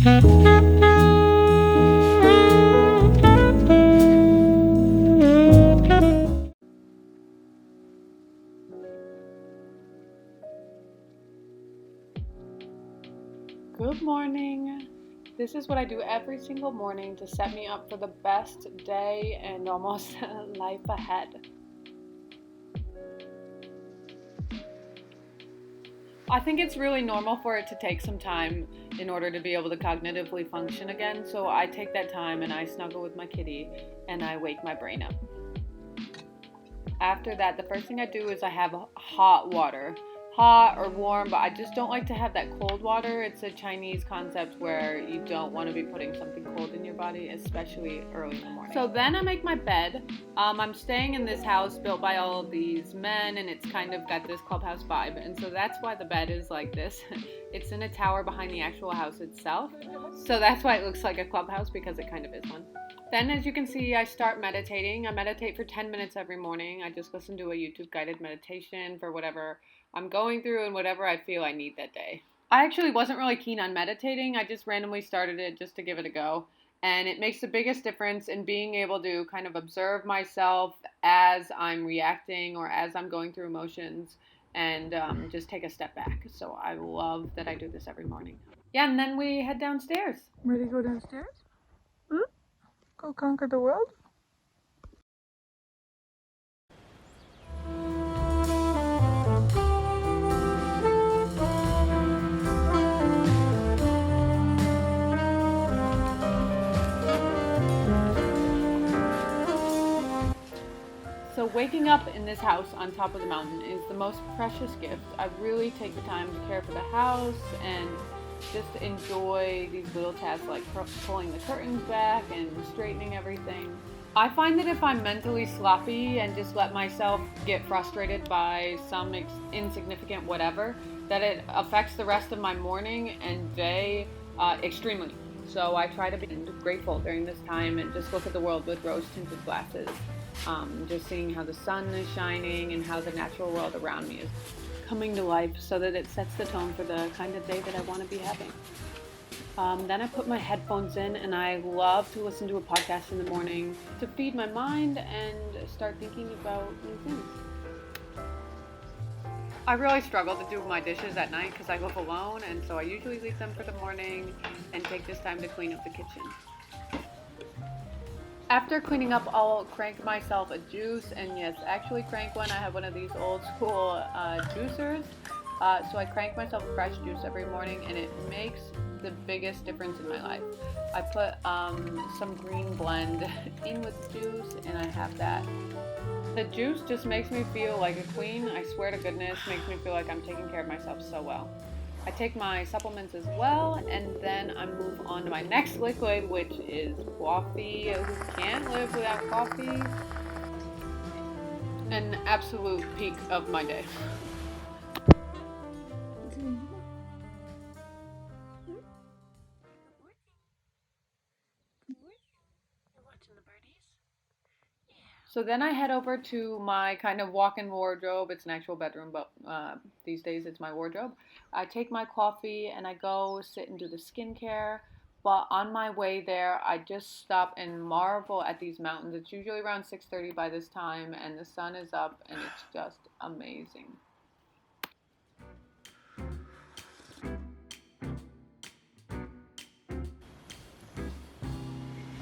Good morning. This is what I do every single morning to set me up for the best day and almost life ahead. I think it's really normal for it to take some time in order to be able to cognitively function again, so I take that time and I snuggle with my kitty and I wake my brain up. After that, the first thing I do is I have hot water. Hot or warm, but I just don't like to have that cold water. It's a Chinese concept where you don't want to be putting something cold in your body, especially early in the morning. So then I make my bed. I'm staying in this house built by all of these men, and it's kind of got this clubhouse vibe, and so that's why the bed is like this. It's in a tower behind the actual house itself, so that's why it looks like a clubhouse, because it kind of is one. Then, as you can see, I start meditating. I meditate for 10 minutes every morning. I just listen to a YouTube guided meditation for whatever I'm going through and whatever I feel I need that day. I actually wasn't really keen on meditating. I just randomly started it just to give it a go. And it makes the biggest difference in being able to kind of observe myself as I'm reacting or as I'm going through emotions and just take a step back. So I love that I do this every morning. Yeah, and then we head downstairs. Ready to go downstairs? Go conquer the world? So waking up in this house on top of the mountain is the most precious gift. I really take the time to care for the house and just enjoy these little tasks like pulling the curtains back and straightening everything. I find that if I'm mentally sloppy and just let myself get frustrated by some insignificant whatever, that it affects the rest of my morning and day extremely. So I try to be grateful during this time and just look at the world with rose-tinted glasses. Just seeing how the sun is shining and how the natural world around me is coming to life so that it sets the tone for the kind of day that I want to be having. Then I put my headphones in and I love to listen to a podcast in the morning to feed my mind and start thinking about new things. I really struggle to do my dishes at night because I live alone, and so I usually leave them for the morning and take this time to clean up the kitchen. After cleaning up, I'll crank myself a juice, and yes, actually crank one. I have one of these old school juicers, so I crank myself a fresh juice every morning, and it makes the biggest difference in my life. I put some green blend in with the juice, and I have that. The juice just makes me feel like a queen. I swear to goodness, makes me feel like I'm taking care of myself so well. I take my supplements as well, and then I move on to my next liquid, which is coffee. Who can't live without coffee? An absolute peak of my day. So then I head over to my kind of walk-in wardrobe. It's an actual bedroom, but these days it's my wardrobe. I take my coffee and I go sit and do the skincare. But on my way there, I just stop and marvel at these mountains. It's usually around 6:30 by this time, and the sun is up, and it's just amazing.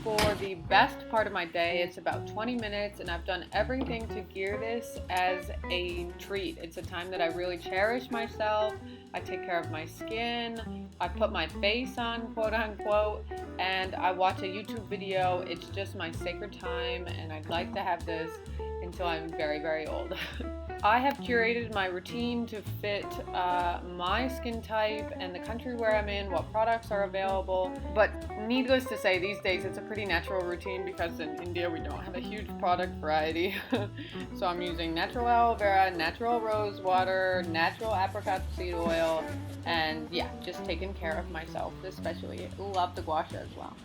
For the best part of my day, it's about 20 minutes, and I've done everything to gear this as a treat. It's a time that I really cherish myself. I take care of my skin. I put my face on, quote unquote, and I watch a YouTube video. It's just my sacred time, and I'd like to have this until I'm very, very old. I have curated my routine to fit my skin type and the country where I'm in, what products are available. But needless to say, these days it's a pretty natural routine because in India we don't have a huge product variety. So I'm using natural aloe vera, natural rose water, natural apricot seed oil, and yeah, just taking care of myself, especially. Love the gua sha as well.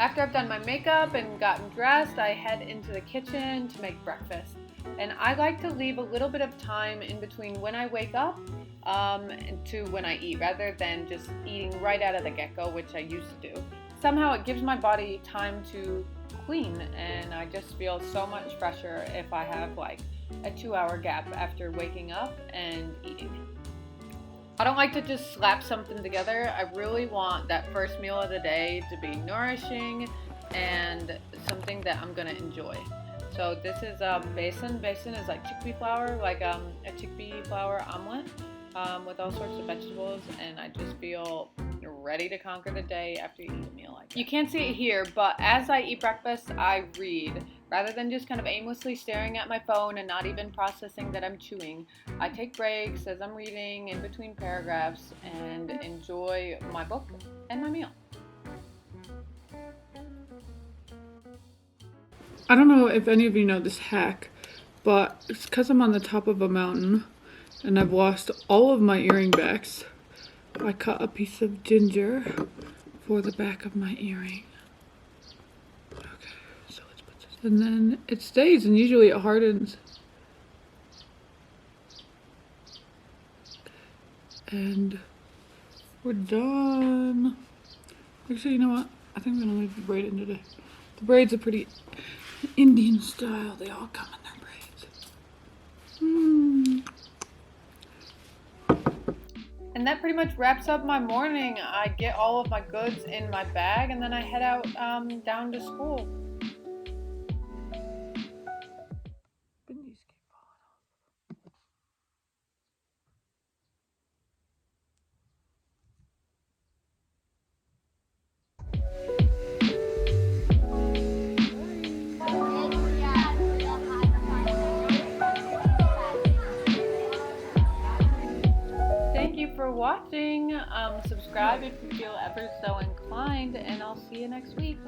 After I've done my makeup and gotten dressed, I head into the kitchen to make breakfast. And I like to leave a little bit of time in between when I wake up to when I eat, rather than just eating right out of the get-go, which I used to do. Somehow it gives my body time to clean, and I just feel so much fresher if I have like a 2-hour gap after waking up and eating. I don't like to just slap something together. I really want that first meal of the day to be nourishing and something that I'm gonna enjoy. So this is besan. Besan is like chickpea flour, like a chickpea flour omelet with all sorts of vegetables, and I just feel ready to conquer the day after you eat a meal like that. You can't see it here, but as I eat breakfast, I read. Rather than just kind of aimlessly staring at my phone and not even processing that I'm chewing, I take breaks as I'm reading in between paragraphs and enjoy my book and my meal. I don't know if any of you know this hack, but it's because I'm on the top of a mountain and I've lost all of my earring backs. I cut a piece of ginger for the back of my earring. Okay, so let's put this. And then it stays, and usually it hardens. And we're done. Actually, you know what? I think I'm gonna leave the braid in today. The braids are pretty Indian style. They all come in their braids. And that pretty much wraps up my morning. I get all of my goods in my bag and then I head out down to school. Thank you for watching. Subscribe if you feel ever so inclined, and I'll see you next week.